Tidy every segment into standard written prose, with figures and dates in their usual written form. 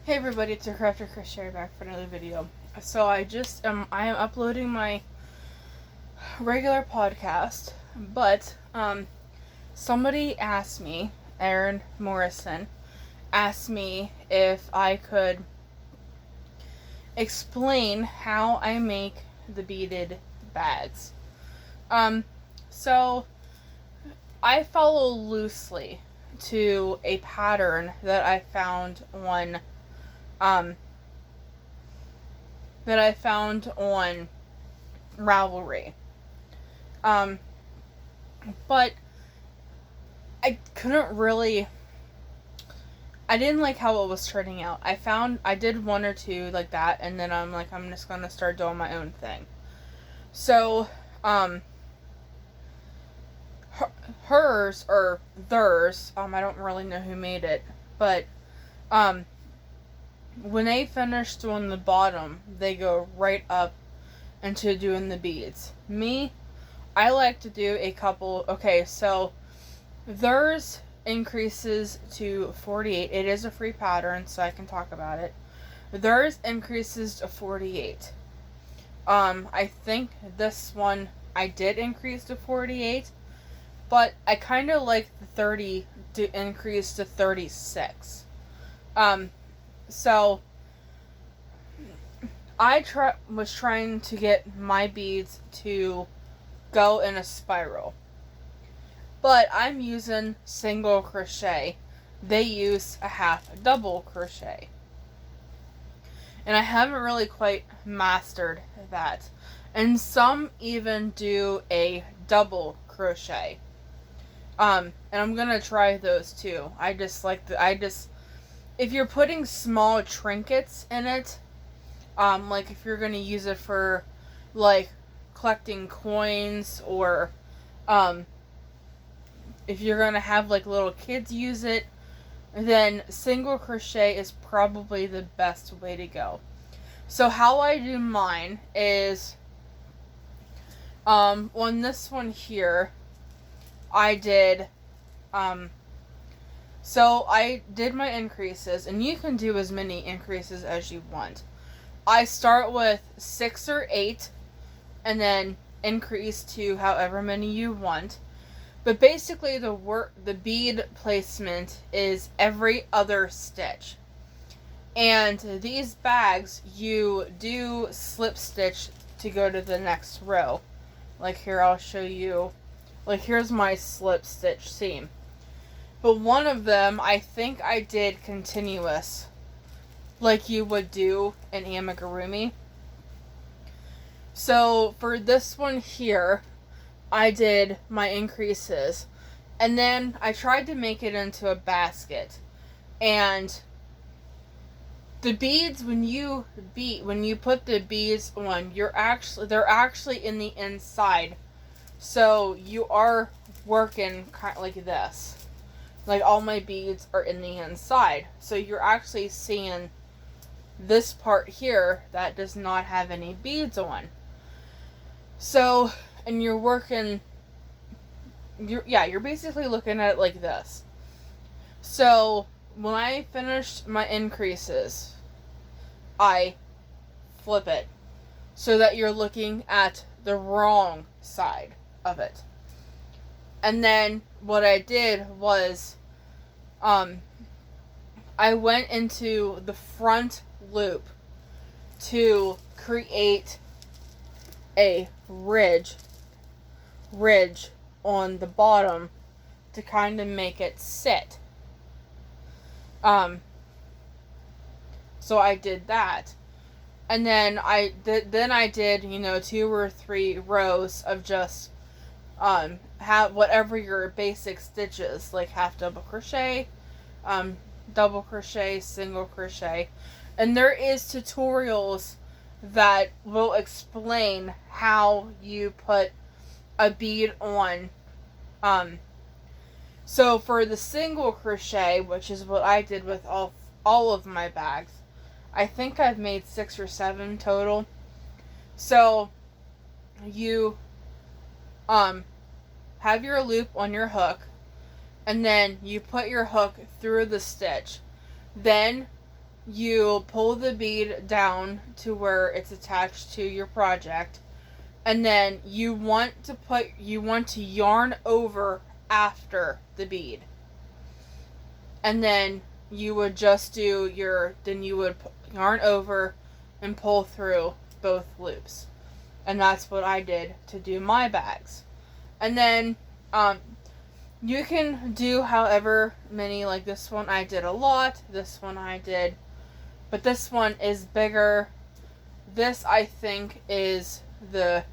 Hey everybody, it's your crafter Chris back for another video. So I am uploading my regular podcast, but somebody asked me, Aaron Morrison, asked me if I could explain how I make the beaded bags. So I follow loosely to a pattern that I found on Ravelry. But I didn't like how it was turning out. I did one or two like that, and then I'm just gonna start doing my own thing. So, hers or theirs, I don't really know who made it, but, when they finish doing the bottom, they go right up into doing the beads. Me, I like to do a couple. Okay, so theirs increases to 48. It is a free pattern, so I can talk about it. Theirs increases to 48. I think this one I did increase to 48, but I kind of like the 30 to increase to 36. So I was trying to get my beads to go in a spiral, but I'm using single crochet. They use a half double crochet, and I haven't really quite mastered that. And some even do a double crochet. And I'm gonna try those too. If you're putting small trinkets in it, like if you're gonna use it for, like, collecting coins, or, if you're gonna have, like, little kids use it, then single crochet is probably the best way to go. So how I do mine is, on this one here, I did my increases, and you can do as many increases as you want. I start with 6 or 8, and then increase to however many you want. But basically the bead placement is every other stitch. And these bags, you do slip stitch to go to the next row. Like here, I'll show you. Like here's my slip stitch seam. But one of them, I think I did continuous, like you would do in amigurumi. So for this one here, I did my increases, and then I tried to make it into a basket. And the beads, when you put the beads on, they're actually in the inside. So you are working kind of like this. Like all my beads are in the inside. So you're actually seeing this part here that does not have any beads on. So, and you're basically looking at it like this. So, when I finished my increases, I flip it so that you're looking at the wrong side of it. And then what I did was, I went into the front loop to create a ridge on the bottom to kind of make it sit. So I did that. And then I did, 2 or 3 rows of just have whatever your basic stitches, like half double crochet, double crochet, single crochet. And there is tutorials that will explain how you put a bead on. So for the single crochet, which is what I did with all of my bags, I think I've made 6 or 7 total. So you have your loop on your hook, and then you put your hook through the stitch. Then you pull the bead down to where it's attached to your project, and then you want to yarn over after the bead, and then you would just do then you would yarn over and pull through both loops. And that's what I did to do my bags. And then you can do however many. Like this one I did a lot, this one I did, but this one is bigger. This I think is the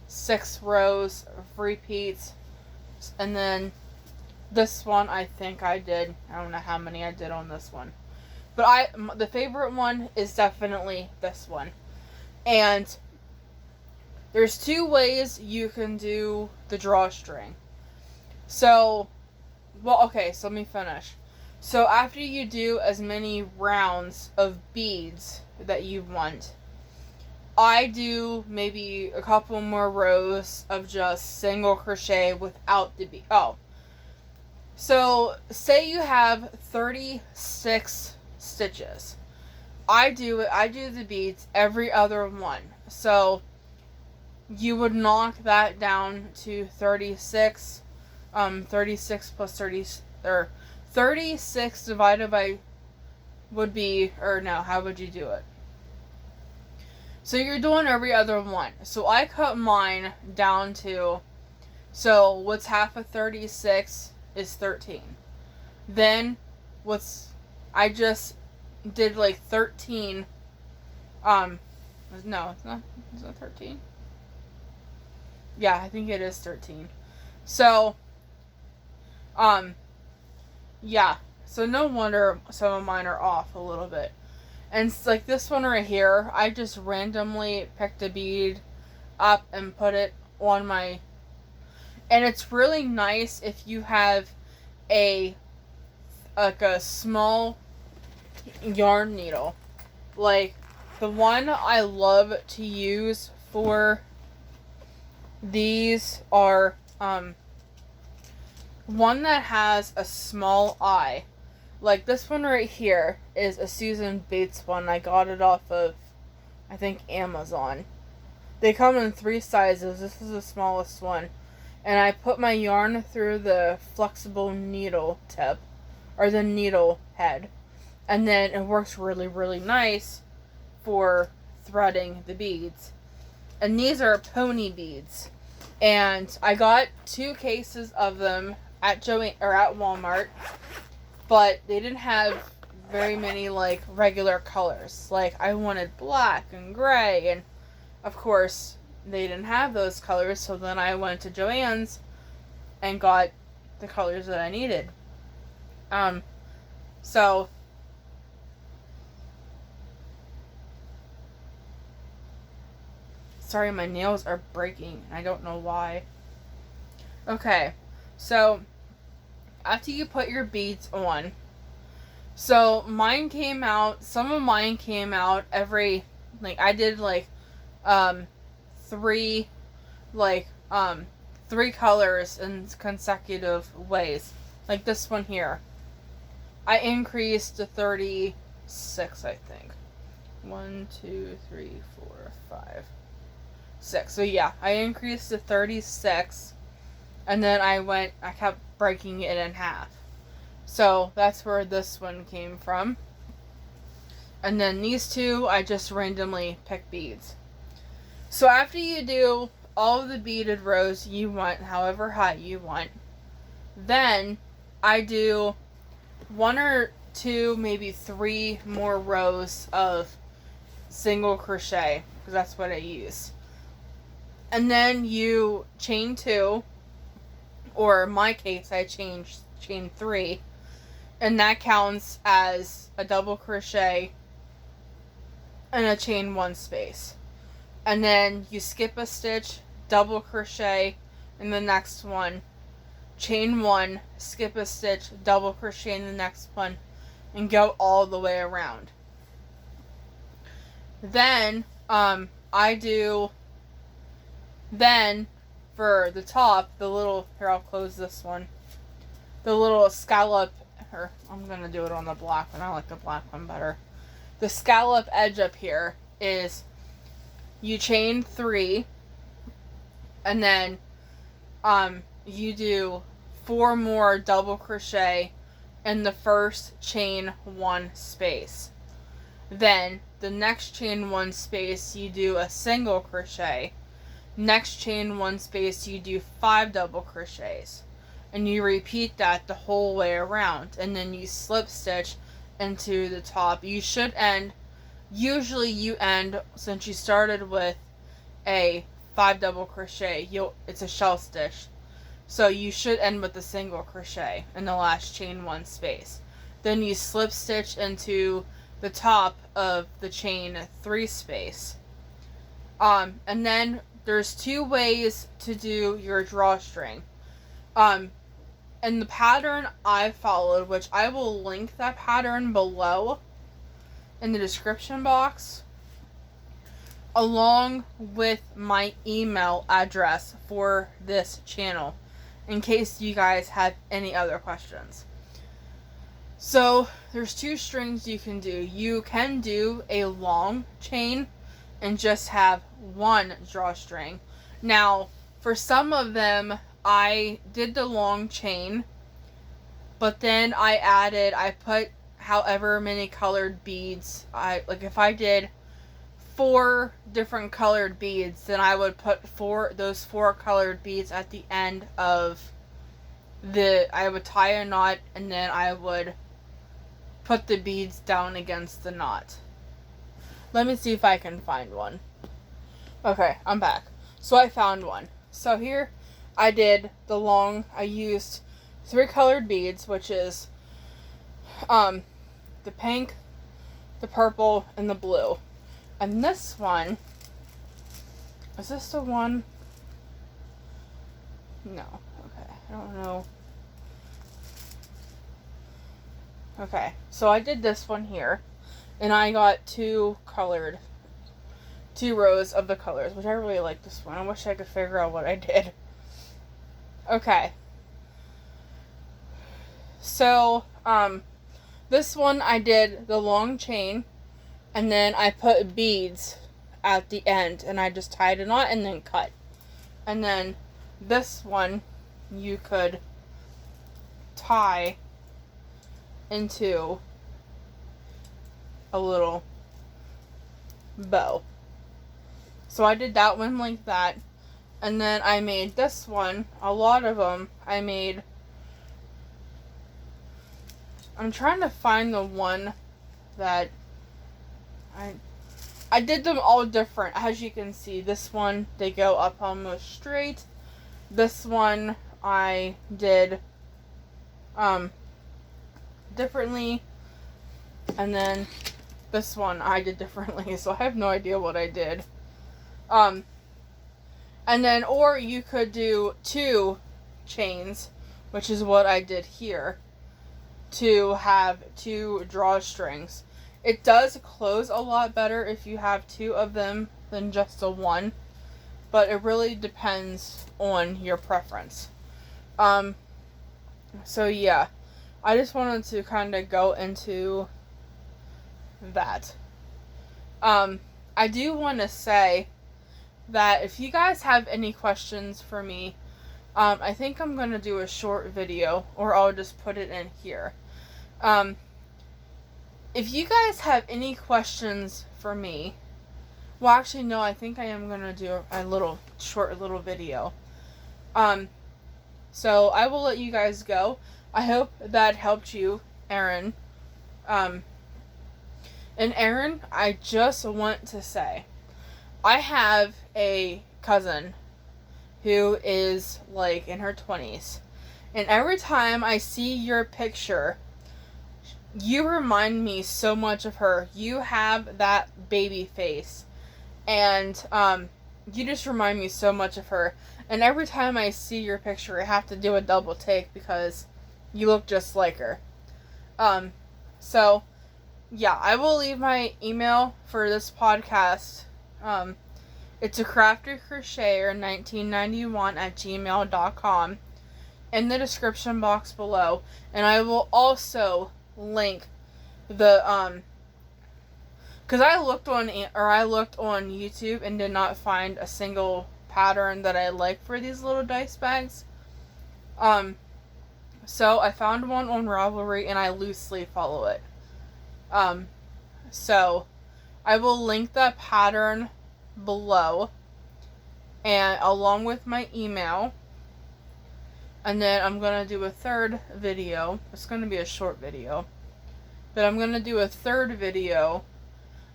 6 rows of repeats, and then this one I think I don't know how many I did on this one, but the favorite one is definitely this one. And there's 2 ways you can do the drawstring. So let me finish. So after you do as many rounds of beads that you want, I do maybe a couple more rows of just single crochet without the bead. So say you have 36 stitches. I do the beads every other one. So you would knock that down to 36. 36 plus 30, or 36 divided by would be, or no, how would you do it? So you're doing every other one. So I cut mine down to, so what's half of 36 is 13. Then I just did like 13, no, it's not 13? Yeah, I think it is 13. So, yeah. So no wonder some of mine are off a little bit. And it's like this one right here, I just randomly picked a bead up and put it on my... And it's really nice if you have a small yarn needle. Like, the one I love to use for these are, one that has a small eye. Like this one right here is a Susan Bates one. I got it off of, I think, Amazon. They come in 3 sizes. This is the smallest one. And I put my yarn through the flexible needle tip, or the needle head. And then it works really, really nice for threading the beads. And these are pony beads. And I got 2 cases of them at Walmart. But they didn't have very many, like, regular colors. Like, I wanted black and gray, and of course, they didn't have those colors, so then I went to Joann's and got the colors that I needed. So... Sorry, my nails are breaking. I don't know why. Okay, so... After you put your beads on, so mine came out, some of mine came out every, like, I did, like, 3 colors in consecutive ways. Like this one here. I increased to 36, I think. 1, 2, 3, 4, 5, 6. So yeah, I increased to 36. And then I kept breaking it in half. So that's where this one came from. And then these 2, I just randomly pick beads. So after you do all of the beaded rows you want, however high you want, then I do 1 or 2, maybe 3 more rows of single crochet, because that's what I use. And then you chain 2. Or in my case, I chain 3, and that counts as a double crochet and a chain 1 space. And then you skip a stitch, double crochet in the next one, chain 1, skip a stitch, double crochet in the next one, and go all the way around. Then, for the top, the little, here, I'll close this one, the little scallop or I'm going to do it on the black one. I like the black one better. The scallop edge up here is you chain 3, and then you do 4 more double crochet in the first chain 1 space. Then the next chain 1 space you do a single crochet. Next chain 1 space you do 5 double crochets, and you repeat that the whole way around, and then you slip stitch into the top. You should end, usually you end, since you started with a 5 double crochet, it's a shell stitch, so you should end with a single crochet in the last chain 1 space. Then you slip stitch into the top of the chain 3 space, and then there's 2 ways to do your drawstring. And the pattern I followed, which I will link that pattern below in the description box, along with my email address for this channel, in case you guys have any other questions. So, there's 2 strings you can do. You can do a long chain and just have 1 drawstring. Now, for some of them, I did the long chain, but then I put however many colored beads. If I did 4 different colored beads, then I would put those 4 colored beads at the end of I would tie a knot, and then I would put the beads down against the knot. Let me see if I can find one. Okay, I'm back. So I found one. So here I did I used 3 colored beads, which is the pink, the purple, and the blue. And this one, is this the one? No. Okay, I don't know. Okay, so I did this one here, and I got 2 rows of the colors, which I really like this one. I wish I could figure out what I did. Okay. So, this one I did the long chain, and then I put beads at the end, and I just tied a knot and then cut. And then this one you could tie into a little bow. So I did that one like that, and then I made this one. A lot of them I made. I'm trying to find the one that I did them all different. As you can see, this one they go up almost straight. This one I did differently, and then this one I did differently, so I have no idea what I did. And then, or you could do 2 chains, which is what I did here, to have 2 drawstrings. It does close a lot better if you have 2 of them than just a 1, but it really depends on your preference. So yeah, I just wanted to kind of go into that. I do want to say that if you guys have any questions for me, I think I'm going to do a short video, or I'll just put it in here. If you guys have any questions for me, well, actually, no, I think I am going to do a short little video. So I will let you guys go. I hope that helped you, Erin. And Erin, I just want to say, I have a cousin who is like in her 20s, and every time I see your picture, you remind me so much of her. You have that baby face, and you just remind me so much of her. And every time I see your picture, I have to do a double take because you look just like her. So yeah, I will leave my email for this podcast. It's a crafty crocheter 1991 at gmail.com. in the description box below, and I will also link the because I looked on YouTube and did not find a single pattern that I like for these little dice bags. So I found one on Ravelry and I loosely follow it. So I will link that pattern below, and along with my email. And then I'm going to do a third video. It's going to be a short video. But I'm going to do a third video.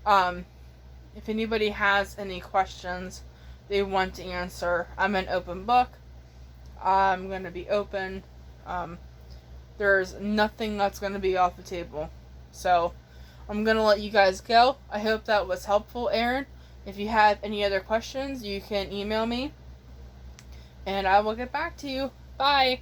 If anybody has any questions they want to answer, I'm an open book. I'm going to be open. There's nothing that's going to be off the table. So I'm going to let you guys go. I hope that was helpful, Aaron. If you have any other questions, you can email me. And I will get back to you. Bye.